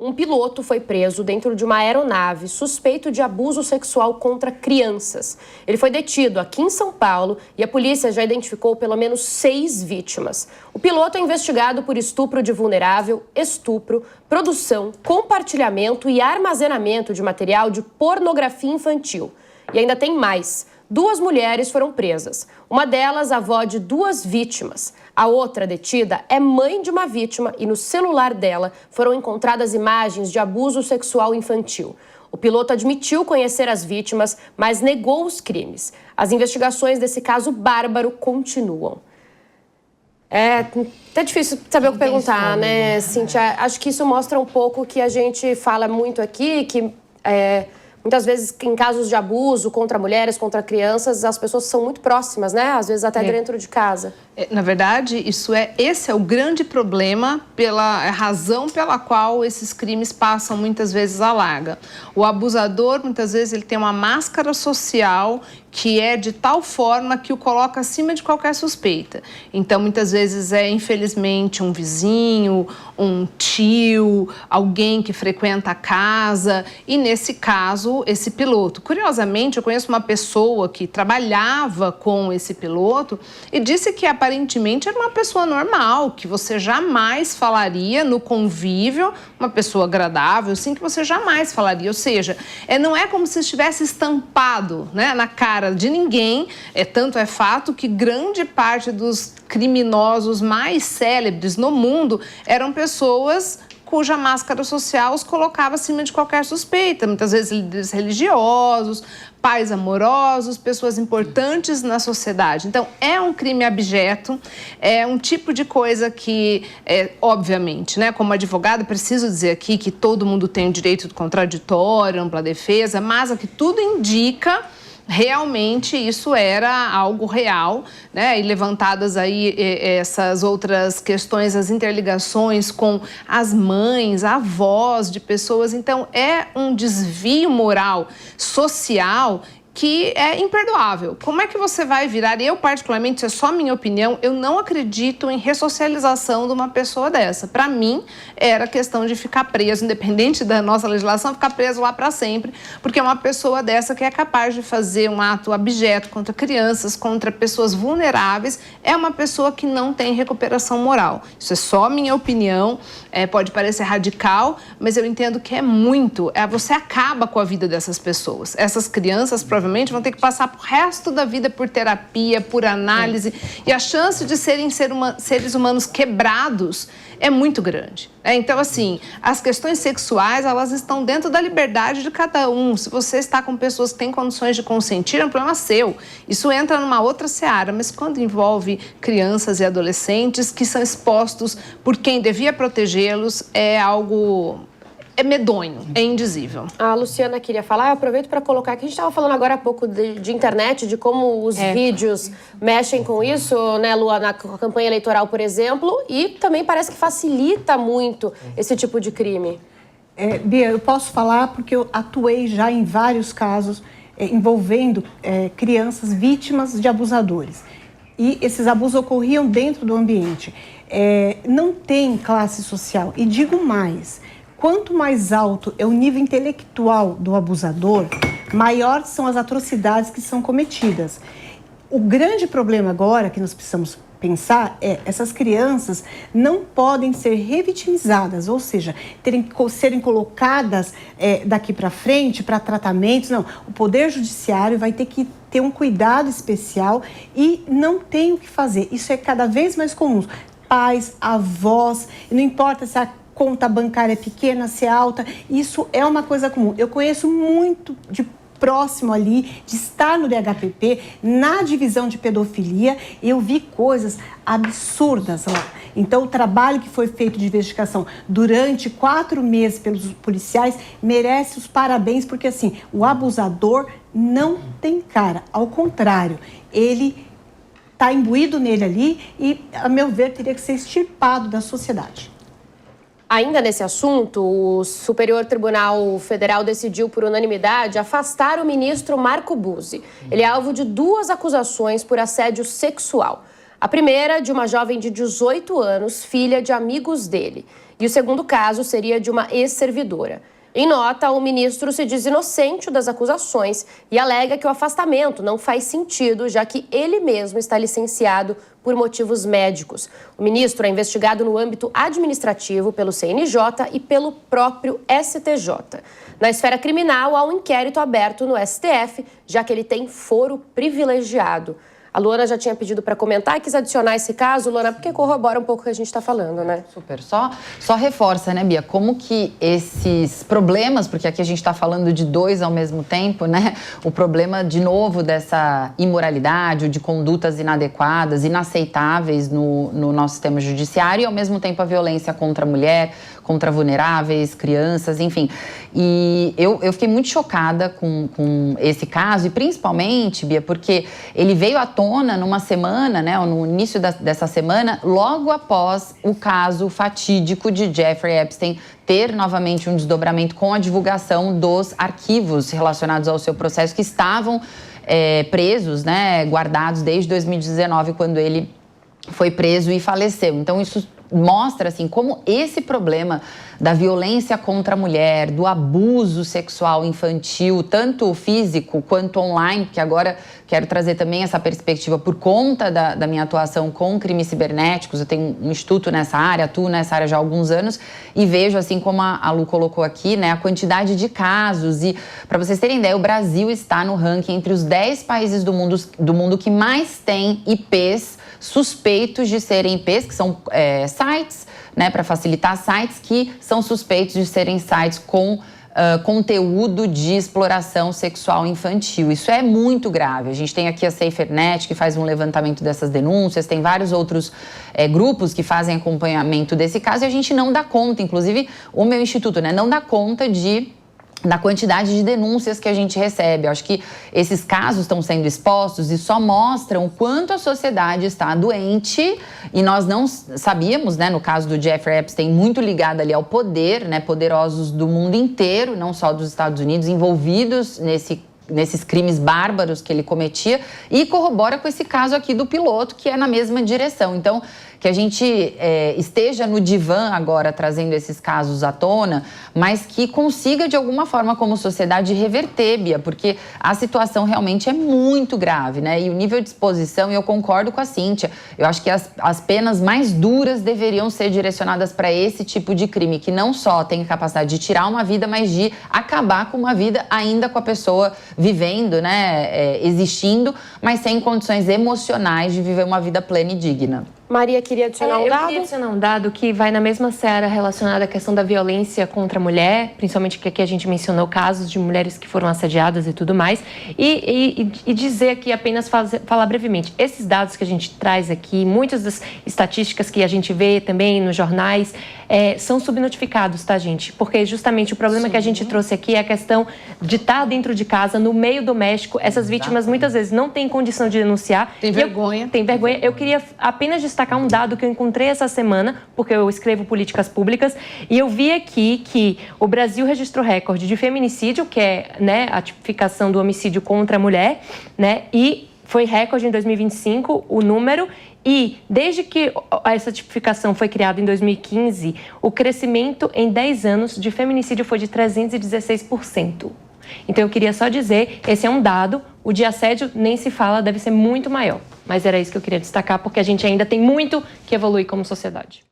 Um piloto foi preso dentro de uma aeronave suspeito de abuso sexual contra crianças. Ele foi detido aqui em São Paulo e a polícia já identificou pelo menos 6 vítimas. O piloto é investigado por estupro de vulnerável, estupro, produção, compartilhamento e armazenamento de material de pornografia infantil. E ainda tem mais. 2 mulheres foram presas. Uma delas, avó de 2 vítimas. A outra detida é mãe de uma vítima e no celular dela foram encontradas imagens de abuso sexual infantil. O piloto admitiu conhecer as vítimas, mas negou os crimes. As investigações desse caso bárbaro continuam. É até difícil saber o que perguntar, né, Cíntia? Acho que isso mostra um pouco que a gente fala muito aqui, que muitas vezes, em casos de abuso contra mulheres, contra crianças, as pessoas são muito próximas, né? Às vezes até dentro de casa. Na verdade, esse é o grande problema, pela razão pela qual esses crimes passam muitas vezes à larga. O abusador, muitas vezes, ele tem uma máscara social que é de tal forma que o coloca acima de qualquer suspeita. Então, muitas vezes infelizmente, um vizinho, um tio, alguém que frequenta a casa e, nesse caso, esse piloto. Curiosamente, eu conheço uma pessoa que trabalhava com esse piloto e disse que, aparentemente, era uma pessoa normal, que você jamais falaria no convívio, uma pessoa agradável, assim, que você jamais falaria. Ou seja, não é como se estivesse estampado, né, na cara de ninguém. Tanto é fato que grande parte dos criminosos mais célebres no mundo eram pessoas cuja máscara social os colocava acima de qualquer suspeita. Muitas vezes líderes religiosos, pais amorosos, pessoas importantes na sociedade. Então, é um crime abjeto, é um tipo de coisa que, obviamente, né, como advogado, preciso dizer aqui que todo mundo tem o direito do contraditório, ampla defesa, mas o que tudo indica, realmente isso era algo real, né? E levantadas aí essas outras questões, as interligações com as mães, avós de pessoas. Então, é um desvio moral, social, que é imperdoável. Como é que você vai virar? Eu, particularmente, isso é só minha opinião, eu não acredito em ressocialização de uma pessoa dessa. Para mim, era questão de ficar preso, independente da nossa legislação, ficar preso lá para sempre, porque é uma pessoa dessa que é capaz de fazer um ato abjeto contra crianças, contra pessoas vulneráveis, é uma pessoa que não tem recuperação moral. Isso é só minha opinião, pode parecer radical, mas eu entendo que é muito. Você acaba com a vida dessas pessoas. Essas crianças, provavelmente, vão ter que passar pro resto da vida por terapia, por análise, e a chance de serem seres humanos quebrados é muito grande. Então, assim, as questões sexuais, elas estão dentro da liberdade de cada um. Se você está com pessoas que têm condições de consentir, é um problema seu. Isso entra numa outra seara, mas quando envolve crianças e adolescentes que são expostos por quem devia protegê-los, é algo... é medonho, é indizível. A Luciana queria falar, eu aproveito para colocar que a gente estava falando agora há pouco de internet, de como os vídeos mexem com isso, né, Lu, na campanha eleitoral, por exemplo, e também parece que facilita muito esse tipo de crime. Bia, eu posso falar porque eu atuei já em vários casos envolvendo crianças vítimas de abusadores. E esses abusos ocorriam dentro do ambiente. Não tem classe social. E digo mais, quanto mais alto é o nível intelectual do abusador, maior são as atrocidades que são cometidas. O grande problema agora que nós precisamos pensar essas crianças não podem ser revitimizadas, ou seja, serem colocadas daqui para frente para tratamentos. Não, o Poder Judiciário vai ter que ter um cuidado especial e não tem o que fazer. Isso é cada vez mais comum. Pais, avós, não importa se a conta bancária é pequena, se é alta, isso é uma coisa comum. Eu conheço muito de próximo ali, de estar no DHPP, na divisão de pedofilia, eu vi coisas absurdas lá. Então, o trabalho que foi feito de investigação durante 4 meses pelos policiais merece os parabéns, porque assim, o abusador não tem cara, ao contrário, ele está imbuído nele ali e, a meu ver, teria que ser extirpado da sociedade. Ainda nesse assunto, o Superior Tribunal Federal decidiu por unanimidade afastar o ministro Marco Buzzi. Ele é alvo de 2 acusações por assédio sexual. A primeira de uma jovem de 18 anos, filha de amigos dele. e o segundo caso seria de uma ex-servidora. Em nota, o ministro se diz inocente das acusações e alega que o afastamento não faz sentido, já que ele mesmo está licenciado por motivos médicos. O ministro é investigado no âmbito administrativo pelo CNJ e pelo próprio STJ. Na esfera criminal, há um inquérito aberto no STF, já que ele tem foro privilegiado. A Luana já tinha pedido para comentar e quis adicionar esse caso, Luana, porque corrobora um pouco o que a gente está falando, né? Super. Só reforça, né, Bia, como que esses problemas, porque aqui a gente está falando de dois ao mesmo tempo, né? O problema, de novo, dessa imoralidade, ou de condutas inadequadas, inaceitáveis no nosso sistema judiciário e, ao mesmo tempo, a violência contra a mulher, contra vulneráveis, crianças, enfim. E eu fiquei muito chocada com esse caso, e principalmente, Bia, porque ele veio à tona numa semana, né, no início dessa semana, logo após o caso fatídico de Jeffrey Epstein ter novamente um desdobramento com a divulgação dos arquivos relacionados ao seu processo que estavam presos, né, guardados desde 2019, quando ele foi preso e faleceu. Então, isso mostra, assim, como esse problema da violência contra a mulher, do abuso sexual infantil, tanto físico quanto online, porque agora quero trazer também essa perspectiva por conta da minha atuação com crimes cibernéticos. Eu tenho um instituto nessa área, atuo nessa área já há alguns anos e vejo, assim como a Lu colocou aqui, né, a quantidade de casos. E, para vocês terem ideia, o Brasil está no ranking entre os 10 países do mundo que mais tem IPs suspeitos de serem IPs, que são sites, né, para facilitar, sites que são suspeitos de serem sites com conteúdo de exploração sexual infantil. Isso é muito grave. A gente tem aqui a SaferNet, que faz um levantamento dessas denúncias, tem vários outros grupos que fazem acompanhamento desse caso e a gente não dá conta, inclusive o meu instituto, né, não dá conta da quantidade de denúncias que a gente recebe. Eu acho que esses casos estão sendo expostos e só mostram o quanto a sociedade está doente, e nós não sabíamos, né, no caso do Jeffrey Epstein, muito ligado ali ao poder, né, poderosos do mundo inteiro, não só dos Estados Unidos, envolvidos nesses crimes bárbaros que ele cometia, e corrobora com esse caso aqui do piloto, que é na mesma direção. Então, que a gente esteja no divã agora trazendo esses casos à tona, mas que consiga, de alguma forma, como sociedade, reverter, Bia, porque a situação realmente é muito grave, né? E o nível de exposição, e eu concordo com a Cíntia, eu acho que as penas mais duras deveriam ser direcionadas para esse tipo de crime, que não só tem capacidade de tirar uma vida, mas de acabar com uma vida ainda com a pessoa vivendo, né? Existindo, mas sem condições emocionais de viver uma vida plena e digna. Maria, queria adicionar um dado? Eu queria adicionar um dado que vai na mesma seara relacionada à questão da violência contra a mulher, principalmente que aqui a gente mencionou casos de mulheres que foram assediadas e tudo mais, e dizer aqui, apenas falar brevemente, esses dados que a gente traz aqui, muitas das estatísticas que a gente vê também nos jornais, são subnotificados, tá, gente? Porque justamente o problema que a gente trouxe aqui é a questão de estar dentro de casa, no meio doméstico, essas vítimas muitas vezes não têm condição de denunciar. Tem vergonha. Tem vergonha. Eu queria apenas destacar um dado que eu encontrei essa semana, porque eu escrevo políticas públicas, e eu vi aqui que o Brasil registrou recorde de feminicídio, que é, né, a tipificação do homicídio contra a mulher, né, e foi recorde em 2025 o número, e desde que essa tipificação foi criada em 2015, o crescimento em 10 anos de feminicídio foi de 316%. Então, eu queria só dizer, esse é um dado, o de assédio nem se fala, deve ser muito maior. Mas era isso que eu queria destacar, porque a gente ainda tem muito que evoluir como sociedade.